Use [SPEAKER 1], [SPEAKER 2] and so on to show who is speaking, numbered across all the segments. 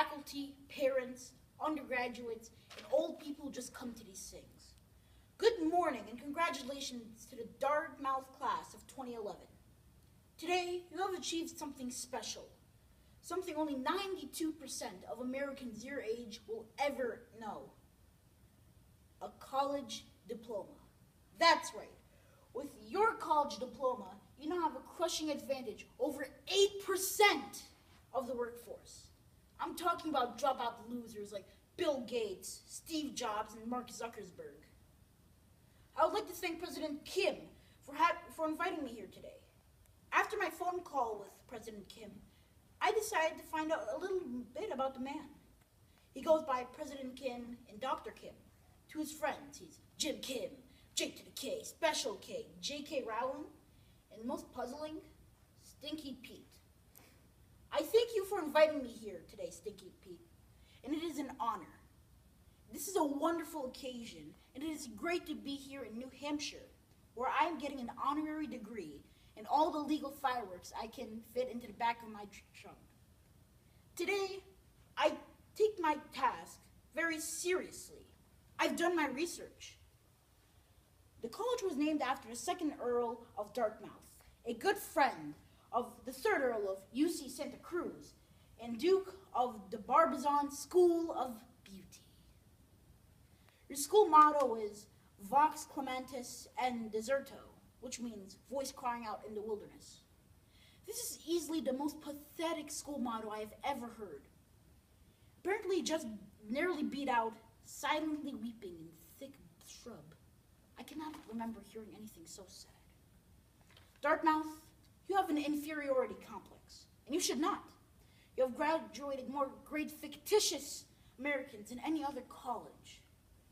[SPEAKER 1] faculty, parents, undergraduates, and old people who just come to these things. Good morning and congratulations to the Dartmouth class of 2011. Today, you have achieved something special, something only 92% of Americans your age will ever know: a college diploma. That's right. With your college diploma, you now have a crushing advantage over 8% of the workforce. I'm talking about dropout losers like Bill Gates, Steve Jobs, and Mark Zuckerberg. I would like to thank President Kim for inviting me here today. After my phone call with President Kim, I decided to find out a little bit about the man. He goes by President Kim and Dr. Kim. To his friends, he's Jim Kim, J to the K, Special K, J.K. Rowling, and most puzzling, Stinky Pete. I thank you for inviting me here today, Stinky Pete, and it is an honor. This is a wonderful occasion, and it is great to be here in New Hampshire, where I am getting an honorary degree and all the legal fireworks I can fit into the back of my trunk. Today, I take my task very seriously. I've done my research. The college was named after the second Earl of Dartmouth, a good friend of the third Earl of UC Santa Cruz, and Duke of the Barbizon School of Beauty. Your school motto is Vox Clementis and Deserto, which means voice crying out in the wilderness. This is easily the most pathetic school motto I have ever heard. Apparently just nearly beat out silently weeping in thick shrub. I cannot remember hearing anything so sad. Dartmouth, you have an inferiority complex, and you should not. You have graduated more great fictitious Americans than any other college.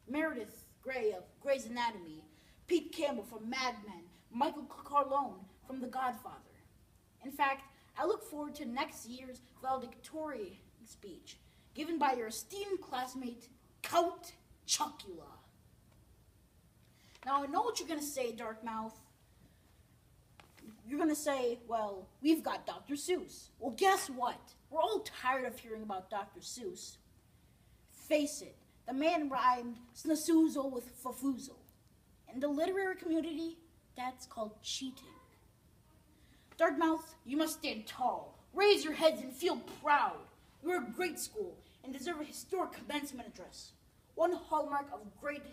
[SPEAKER 1] Meredith Grey of Grey's Anatomy, Pete Campbell from Mad Men, Michael Corleone from The Godfather. In fact, I look forward to next year's valedictorian speech given by your esteemed classmate, Count Chocula. Now, I know what you're going to say, Dartmouth. You're going to say, well, we've got Dr. Seuss. Well, guess what? We're all tired of hearing about Dr. Seuss. Face it, the man rhymed snasuzel with fafuzel. In the literary community, that's called cheating. Dartmouth, you must stand tall. Raise your heads and feel proud. You're a great school and deserve a historic commencement address. One hallmark of great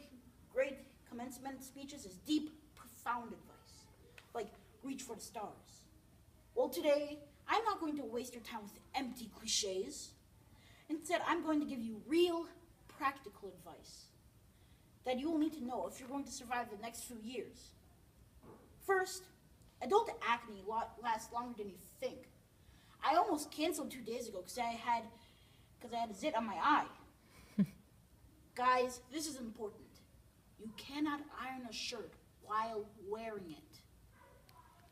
[SPEAKER 1] commencement speeches is deep, profound advice, like reach for the stars. Well, today, I'm not going to waste your time with empty cliches. Instead, I'm going to give you real, practical advice that you will need to know if you're going to survive the next few years. First, adult acne lasts longer than you think. I almost canceled 2 days ago because I had a zit on my eye. Guys, this is important. You cannot iron a shirt while wearing it.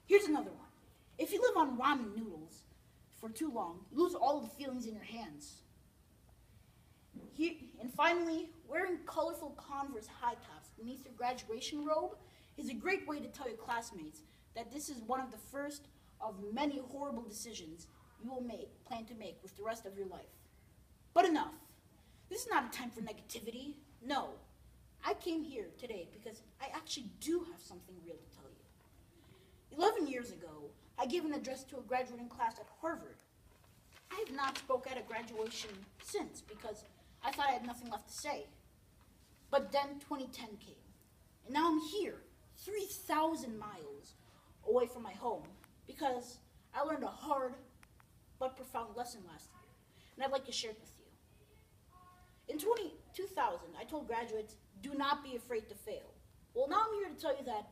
[SPEAKER 1] Here's another one. If you live on ramen noodles for too long, you lose all the feelings in your hands. And finally, wearing colorful Converse high tops beneath your graduation robe is a great way to tell your classmates that this is one of the first of many horrible decisions you will plan to make with the rest of your life. But enough. This is not a time for negativity. No. I came here today because I actually do have something real to tell you. 11 years ago, I gave an address to a graduating class at Harvard. I have not spoke at a graduation since because I thought I had nothing left to say. But then 2010 came, and now I'm here, 3,000 miles away from my home, because I learned a hard but profound lesson last year, and I'd like to share it with you. In 2000, I told graduates, do not be afraid to fail. Well, now I'm here to tell you that,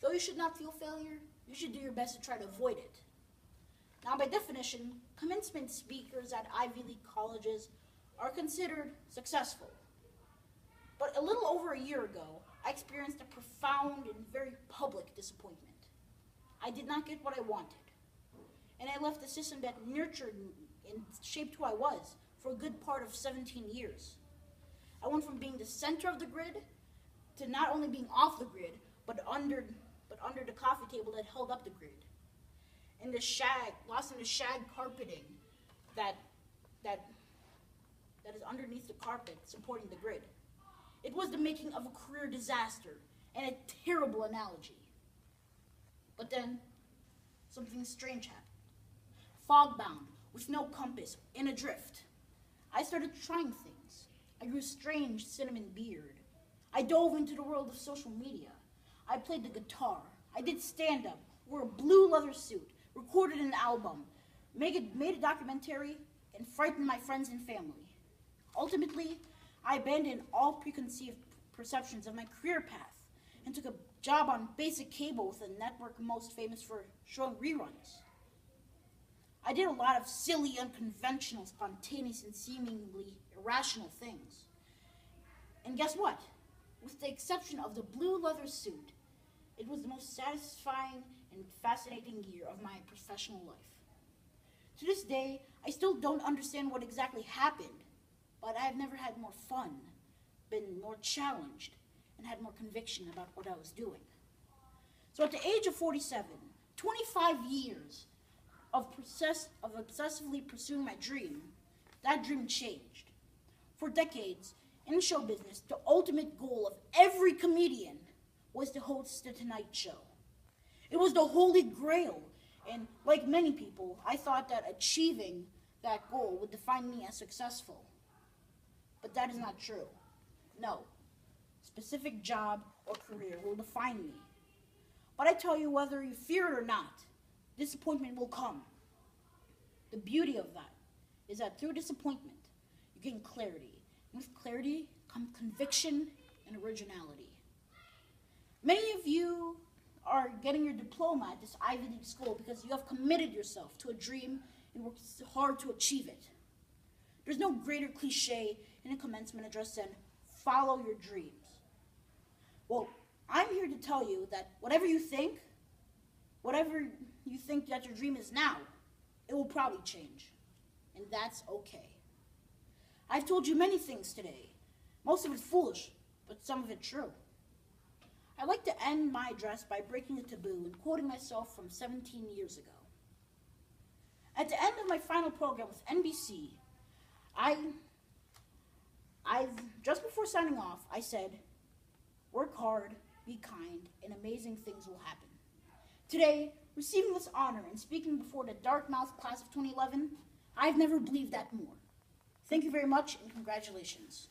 [SPEAKER 1] though you should not feel failure, you should do your best to try to avoid it. Now, by definition, commencement speakers at Ivy League colleges are considered successful. But a little over a year ago, I experienced a profound and very public disappointment. I did not get what I wanted, and I left a system that nurtured and shaped who I was for a good part of 17 years. I went from being the center of the grid to not only being off the grid, but under the coffee table that held up the grid. And lost in the shag carpeting that underneath the carpet supporting the grid. It was the making of a career disaster and a terrible analogy. But then, something strange happened. Fog-bound, with no compass, in a drift. I started trying things. I grew a strange cinnamon beard. I dove into the world of social media. I played the guitar. I did stand-up, wore a blue leather suit, recorded an album, made a documentary, and frightened my friends and family. Ultimately, I abandoned all preconceived perceptions of my career path and took a job on basic cable with a network most famous for showing reruns. I did a lot of silly, unconventional, spontaneous, and seemingly irrational things. And guess what? With the exception of the blue leather suit, it was the most satisfying and fascinating year of my professional life. To this day, I still don't understand what exactly happened, but I have never had more fun, been more challenged, and had more conviction about what I was doing. So at the age of 47, 25 years of obsessively pursuing my dream, that dream changed. For decades, in show business, the ultimate goal of every comedian was to host The Tonight Show. It was the holy grail, and like many people, I thought that achieving that goal would define me as successful. But that is not true. No. Specific job or career will define me. But I tell you, whether you fear it or not, disappointment will come. The beauty of that is that through disappointment, you gain clarity. And with clarity comes conviction and originality. Many of you are getting your diploma at this Ivy League school because you have committed yourself to a dream and worked hard to achieve it. There's no greater cliche in a commencement address than follow your dreams. Well, I'm here to tell you that whatever you think that your dream is now, it will probably change. And that's okay. I've told you many things today. Most of it foolish, but some of it true. I'd like to end my address by breaking a taboo and quoting myself from 17 years ago. At the end of my final program with NBC, just before signing off, I said, work hard, be kind, and amazing things will happen. Today, receiving this honor and speaking before the Dartmouth class of 2011, I've never believed that more. Thank you very much, and congratulations.